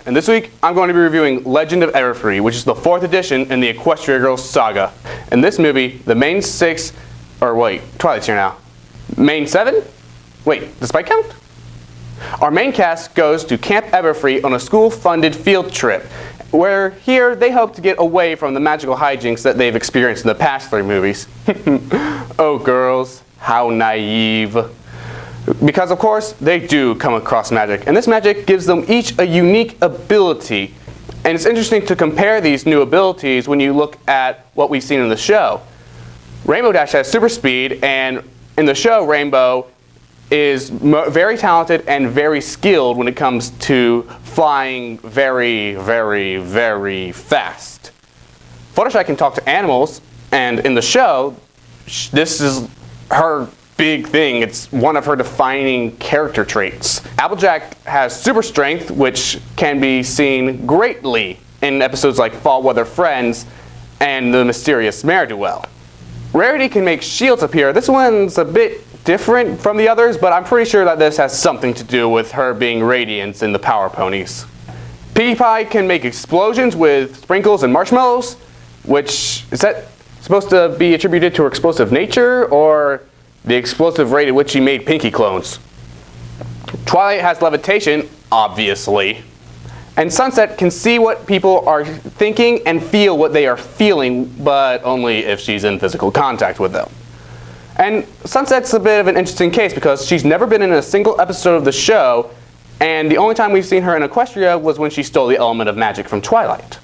and this week I'm going to be reviewing Legend of Everfree, which is the 4th edition in the Equestria Girls saga. In this movie, the main 6, or wait, Twilight's here now. Main 7? Wait, does Spike count? Our main cast goes to Camp Everfree on a school-funded field trip, where here they hope to get away from the magical hijinks that they've experienced in the past 3 movies. Oh girls, how naive. Because of course, they do come across magic, and this magic gives them each a unique ability. And it's interesting to compare these new abilities when you look at what we've seen in the show. Rainbow Dash has super speed, and in the show, Rainbow is very talented and very skilled when it comes to flying very, very, very fast. Fluttershy can talk to animals, and in the show, this is her big thing. It's one of her defining character traits. Applejack has super strength, which can be seen greatly in episodes like Fall Weather Friends and The Mysterious Mare Duel. Rarity can make shields appear. This one's a bit different from the others, but I'm pretty sure that this has something to do with her being Radiance in the Power Ponies. Piggy Pie can make explosions with sprinkles and marshmallows, which is that supposed to be attributed to her explosive nature, or the explosive rate at which she made Pinky clones? Twilight has levitation, obviously. And Sunset can see what people are thinking and feel what they are feeling, but only if she's in physical contact with them. And Sunset's a bit of an interesting case because she's never been in a single episode of the show, and the only time we've seen her in Equestria was when she stole the element of magic from Twilight.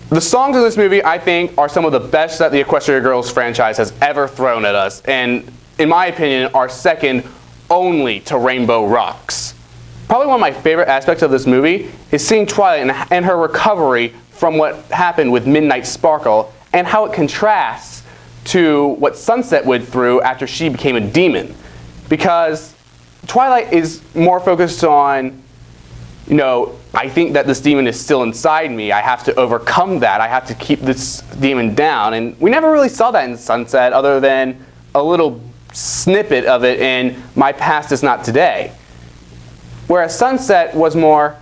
The songs in this movie, I think, are some of the best that the Equestria Girls franchise has ever thrown at us, and in my opinion, are second only to Rainbow Rocks. Probably one of my favorite aspects of this movie is seeing Twilight and her recovery from what happened with Midnight Sparkle, and how it contrasts to what Sunset went through after she became a demon. Because Twilight is more focused on, I think that this demon is still inside me. I have to overcome that. I have to keep this demon down. And we never really saw that in Sunset other than a little snippet of it in My Past Is Not Today. Whereas Sunset was more,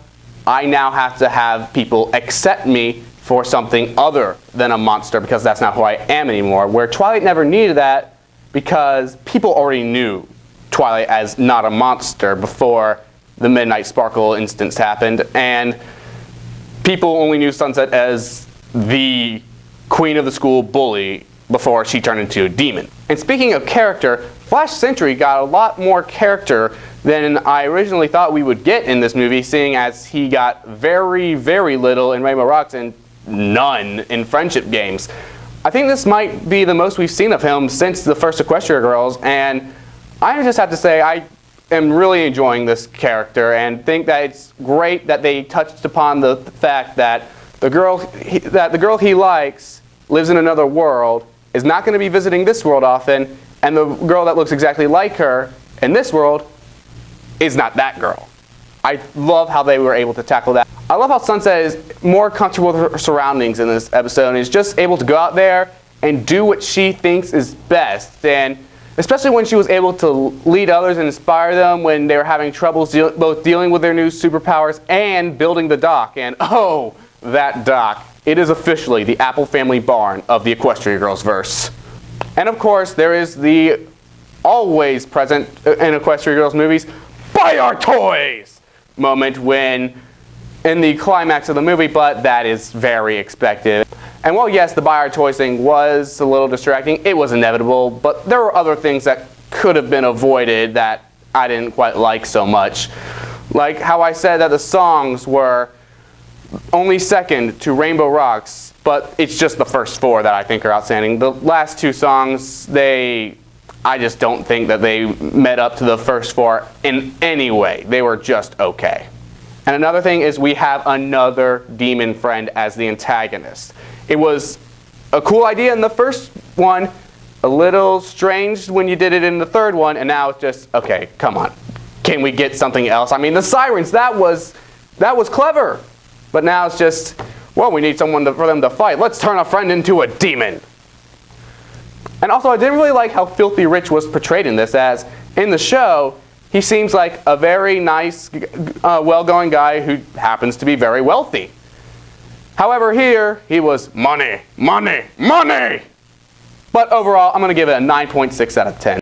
I now have to have people accept me for something other than a monster because that's not who I am anymore. Where Twilight never needed that because people already knew Twilight as not a monster before the Midnight Sparkle instance happened, and people only knew Sunset as the queen of the school bully before she turned into a demon. And speaking of character, Flash Sentry got a lot more character than I originally thought we would get in this movie, seeing as he got very, very little in Rainbow Rocks and none in Friendship Games. I think this might be the most we've seen of him since the first Equestria Girls, and I just have to say I am really enjoying this character and think that it's great that they touched upon the fact that the girl he likes lives in another world, is not going to be visiting this world often, and the girl that looks exactly like her in this world is not that girl. I love how they were able to tackle that. I love how Sunset is more comfortable with her surroundings in this episode and is just able to go out there and do what she thinks is best. And especially when she was able to lead others and inspire them when they were having troubles both dealing with their new superpowers and building the dock. And oh, that dock. It is officially the Apple Family Barn of the Equestria Girls verse. And of course, there is the always present in Equestria Girls movies, buy our toys moment when in the climax of the movie, but that is very expected. And while yes, the buy our toys thing was a little distracting, it was inevitable, but there were other things that could have been avoided that I didn't quite like so much. Like how I said that the songs were only second to Rainbow Rocks, but it's just the first 4 that I think are outstanding. The last 2 songs, I just don't think that they met up to the first 4 in any way. They were just okay. And another thing is we have another demon friend as the antagonist. It was a cool idea in the first one, a little strange when you did it in the third one, and now it's just, okay, come on. Can we get something else? I mean, the sirens, that was clever. But now it's just, well, we need someone for them to fight. Let's turn a friend into a demon. And also, I didn't really like how Filthy Rich was portrayed in this, as in the show, he seems like a very nice, well-going guy who happens to be very wealthy. However, here, he was money, money, money! But overall, I'm going to give it a 9.6 out of 10.